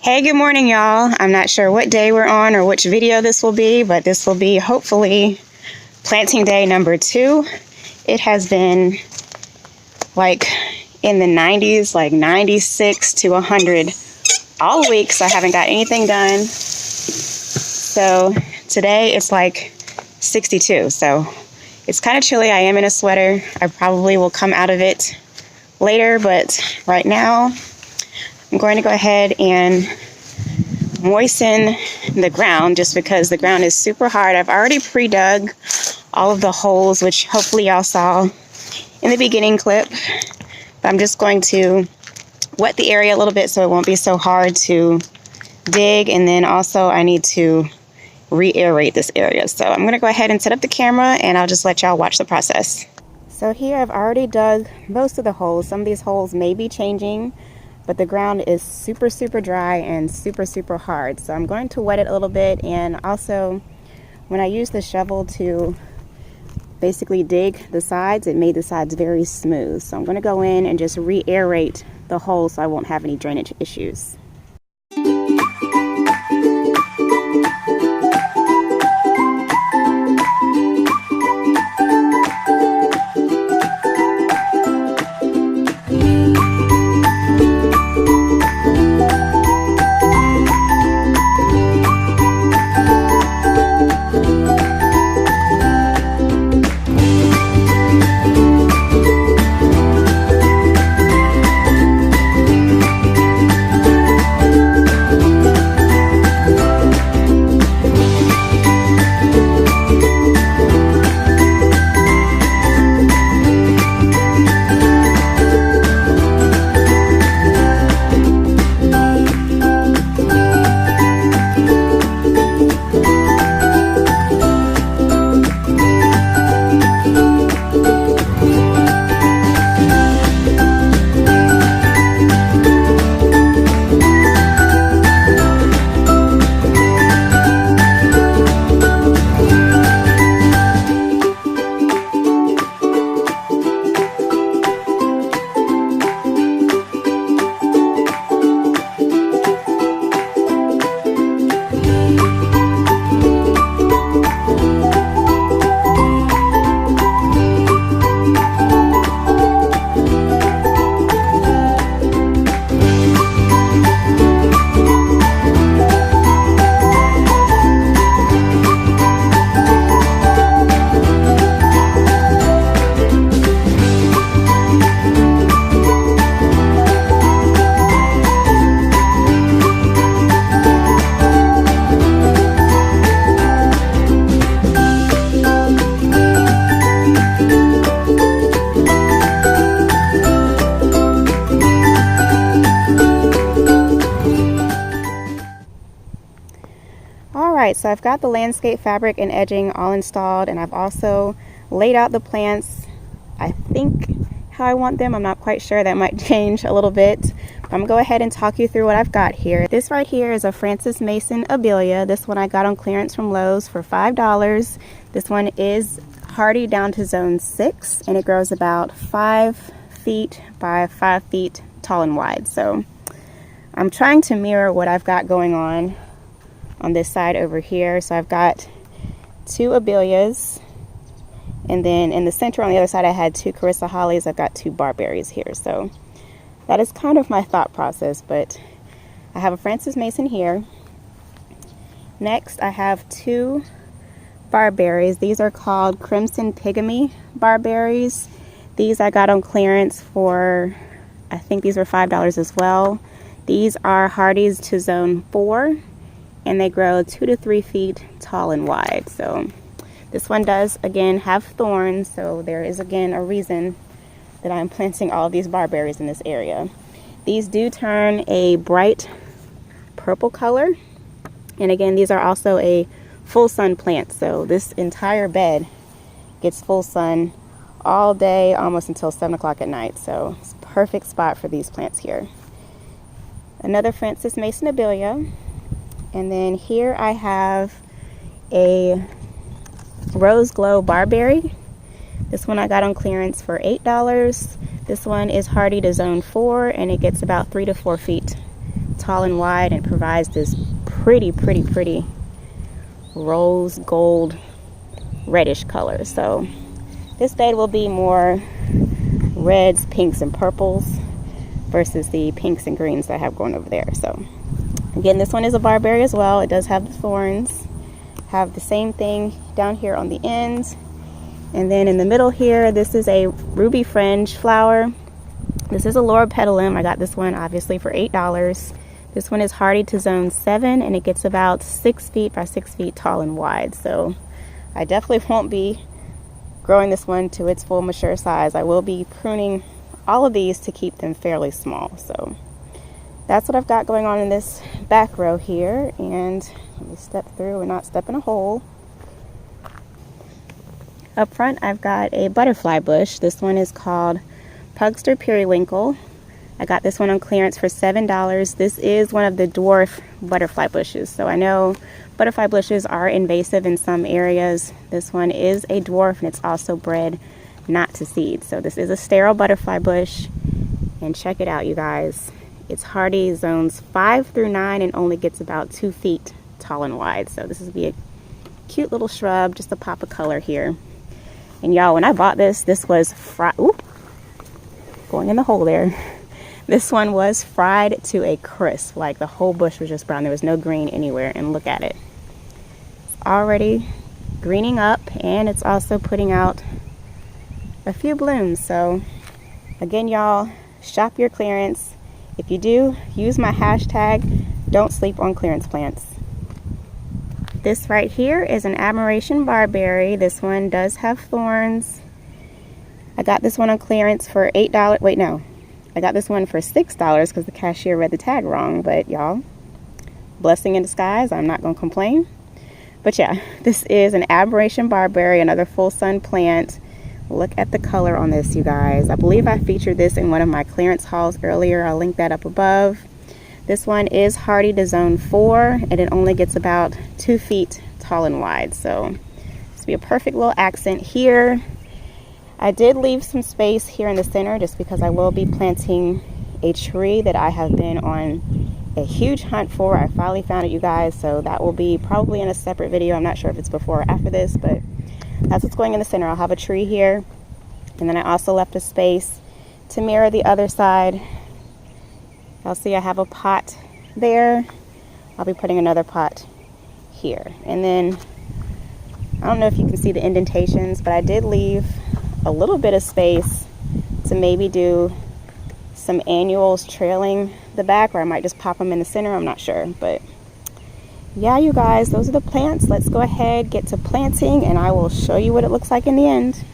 Hey, good morning, y'all. I'm not sure what day we're on or which video this will be, but this will be hopefully planting day number 2. It has been like in the 90s, like 96 to 100 all week, so I haven't got anything done. So today it's like 62, so it's kind of chilly. I am in a sweater. I probably will come out of it later, but right now I'm going to go ahead and moisten the ground just because the ground is super hard. I've already pre-dug all of the holes, which hopefully y'all saw in the beginning clip. But I'm just going to wet the area a little bit so it won't be so hard to dig. And then also I need to re-aerate this area. So I'm going to go ahead and set up the camera and I'll just let y'all watch the process. So here I've already dug most of the holes. Some of these holes may be changing, but the ground is super dry and super hard. So I'm going to wet it a little bit, and also when I use the shovel to basically dig the sides, it made the sides very smooth. So I'm going to go in and just re-aerate the hole so I won't have any drainage issues. Alright, so I've got the landscape fabric and edging all installed, and I've also laid out the plants, I think, how I want them. I'm not quite sure. That might change a little bit. I'm going to go ahead and talk you through what I've got here. This right here is a Francis Mason Abelia. This one I got on clearance from Lowe's for $5. This one is hardy down to zone 6, and it grows about 5 feet by 5 feet tall and wide. So I'm trying to mirror what I've got going on this side over here. So I've got 2 Abelias, and then in the center on the other side I had 2 Carissa Hollies. I've got 2 barberries here. So that is kind of my thought process, but I have a Francis Mason here. Next I have 2 barberries. These are called Crimson Pygmy barberries. These I got on clearance for, I think these were $5 as well. These are hardies to zone 4, and they grow 2 to 3 feet tall and wide. So this one does again have thorns, so there is again a reason that I'm planting all of these barberries in this area. These do turn a bright purple color, and again these are also a full sun plant, so this entire bed gets full sun all day almost until 7 o'clock at night. So it's a perfect spot for these plants here. Another Francis Mason Abelia. And then here I have a Rose Glow Barberry. This one I got on clearance for $8. This one is hardy to zone 4, and it gets about 3 to 4 feet tall and wide, and provides this pretty rose gold reddish color. So this bed will be more reds, pinks, and purples versus the pinks and greens that I have going over there. So again, this one is a barberry as well. It does have the thorns. Have the same thing down here on the ends, and then in the middle here, this is a ruby fringe flower. This is a loropetalum. I got this one obviously for $8. This one is hardy to zone 7, and it gets about 6 feet by 6 feet tall and wide. So I definitely won't be growing this one to its full mature size. I will be pruning all of these to keep them fairly small. So that's what I've got going on in this back row here. And let me step through and not step in a hole. Up front, I've got a butterfly bush. This one is called Pugster Periwinkle. I got this one on clearance for $7. This is one of the dwarf butterfly bushes. So I know butterfly bushes are invasive in some areas. This one is a dwarf, and it's also bred not to seed. So this is a sterile butterfly bush, and check it out, you guys. It's hardy zones 5 through 9 and only gets about 2 feet tall and wide. So this would be a cute little shrub, just a pop of color here. And y'all, when I bought this was fried. Ooh, going in the hole there. This one was fried to a crisp. Like the whole bush was just brown. There was no green anywhere. And look at it. It's already greening up, and it's also putting out a few blooms. So again, y'all, shop your clearance. If you do, use my hashtag, don't sleep on clearance plants. This right here is an Admiration Barberry. This one does have thorns. I got this one on clearance for $8. Wait, no. I got this one for $6 because the cashier read the tag wrong. But y'all, blessing in disguise. I'm not going to complain. But yeah, this is an Admiration Barberry, another full sun plant. Look at the color on this, you guys. I believe I featured this in one of my clearance hauls earlier. I'll link that up above. This one is hardy to zone 4, and it only gets about 2 feet tall and wide. So this will be a perfect little accent here. I did leave some space here in the center just because I will be planting a tree that I have been on a huge hunt for. I finally found it, you guys. So that will be probably in a separate video. I'm not sure if it's before or after this, but that's what's going in the center. I'll have a tree here, and then I also left a space to mirror the other side. I'll see I have a pot there. I'll be putting another pot here. And then, I don't know if you can see the indentations, but I did leave a little bit of space to maybe do some annuals trailing the back, or I might just pop them in the center. I'm not sure, but yeah, you guys, those are the plants. Let's go ahead, get to planting, and I will show you what it looks like in the end.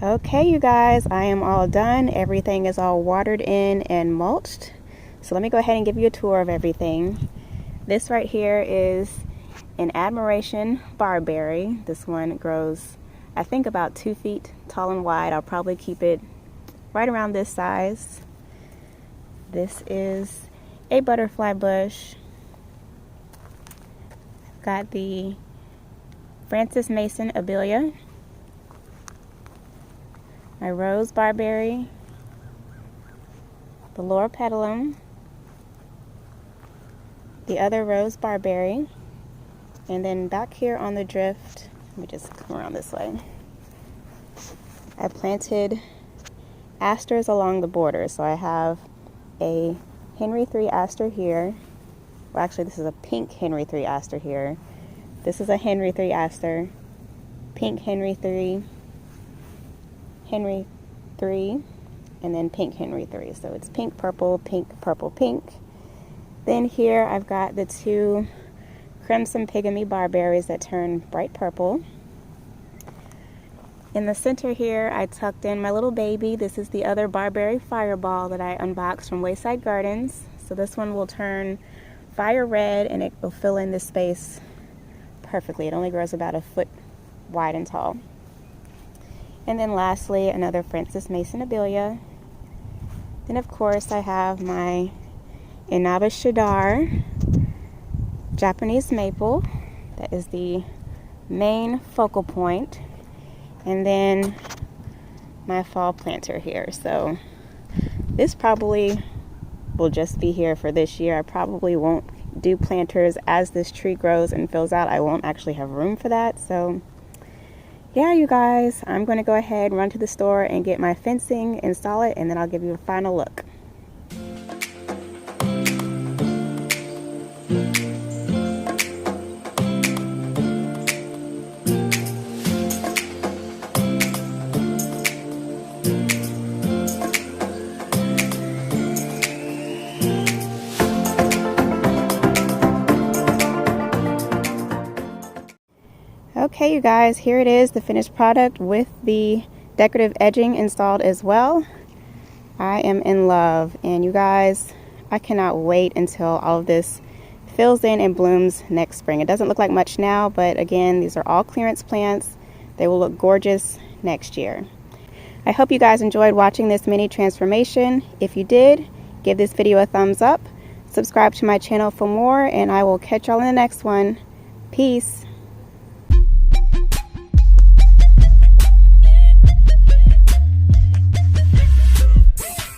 Okay, you guys, I am all done. Everything is all watered in and mulched. So let me go ahead and give you a tour of everything. This right here is an Admiration barberry. This one grows, I think, about 2 feet tall and wide. I'll probably keep it right around this size. This is a butterfly bush. I've got the Francis Mason Abelia, my rose barberry, the Laura petalum, the other rose barberry, and then back here on the drift, let me just come around this way, I planted asters along the border. So I have a Henry III aster here. Well, actually, this is a pink Henry III aster here. This is a Henry III aster, pink Henry III, and then pink Henry III. So it's pink, purple, pink. Then here I've got the 2 crimson pygmy barberries that turn bright purple. In the center here, I tucked in my little baby. This is the other barberry fireball that I unboxed from Wayside Gardens. So this one will turn fire red and it will fill in this space perfectly. It only grows about 1 foot wide and tall. And then lastly, another Francis Mason Abelia. Then of course I have my Inaba Shadar Japanese maple. That is the main focal point. And then my fall planter here. So this probably will just be here for this year. I probably won't do planters as this tree grows and fills out. I won't actually have room for that. So yeah, you guys, I'm going to go ahead, run to the store and get my fencing, install it, and then I'll give you a final look. Okay, you guys, here it is, the finished product with the decorative edging installed as well. I am in love, and you guys, I cannot wait until all of this fills in and blooms next spring. It doesn't look like much now, but again, these are all clearance plants. They will look gorgeous next year. I hope you guys enjoyed watching this mini transformation. If you did, give this video a thumbs up, subscribe to my channel for more, and I will catch y'all in the next one. Peace.